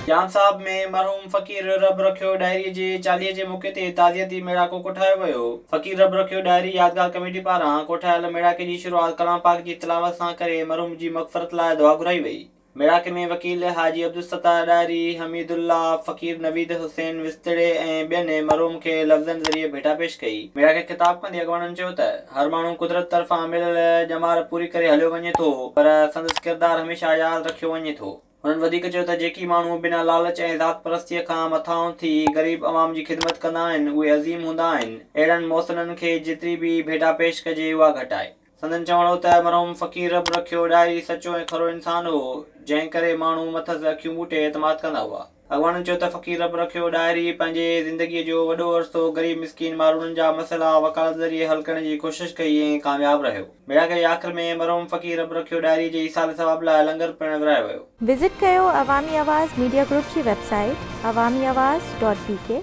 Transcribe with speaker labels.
Speaker 1: जाम साहब में मरहूम फ़कीर रब रखियो डायरी जे 40 जे मौके ते ताज़ियती मेड़ाको कोठायो वियो। फ़कीर रब रखियो डायरी यादगार कमेटी पारां कोठायल मेड़ाके जी शुरूआत कलाम पाक जी तिलावत सां करे मरहूम जी मग़फ़िरत लाइ दुआ घुराई वई। मेड़ाके में वकील हाजी अब्दुल सत्तार डायरी, हमीदुल्लाह, फ़कीर नवीद हुसैन विस्तड़े ऐं ॿियनि मरहूम खे लफ़्ज़नि ज़रिए भेटा पेश कई। मेड़ाके ख़िताब कंदे अॻवाननि चयो त हर माण्हू कुदरत तरफ़ां मिलियल ॼमार पूरी करे हलियो वञे थो, पर संदसि किरदारु हमेशह यादि रखियो वञे थो। हुननि वधीक चयो त जेकी माण्हू बिना लालच ऐं ज़ात परस्तीअ खां मथां उथी ग़रीब अवाम जी ख़िदमत कंदा आहिनि, उहे अज़ीम हूंदा आहिनि। अहिड़नि मोहसिननि खे जेतिरी बि भेटा पेश कजे उहा घटि आहे। संदनि चवण हो त मरहूम फ़कीर रब रखियो डायरी सचो ऐं खरो इंसान हो, जंहिं करे माण्हू मथसि अखियूं ॿूटे एतमाद कंदा हुआ। अॻवाननि चयो त फ़कीर रब रखियो डायरी पंहिंजे ज़िंदगीअ जो वॾो अरसो ग़रीब मिसकीन माण्हुनि जा मसइला वकालत ज़रिए हल करण जी कोशिशि कई ऐं कामयाबु रहियो। मेड़ाके जे आख़िर में मरहूम फ़कीर रब रखियो डायरी जे ईसाल सवाब लाइ लंगर पिणु विरायो वियो।
Speaker 2: विज़िट कयो अवामी आवाज़ मीडिया ग्रुप जी वेबसाइट awamiawaz.pk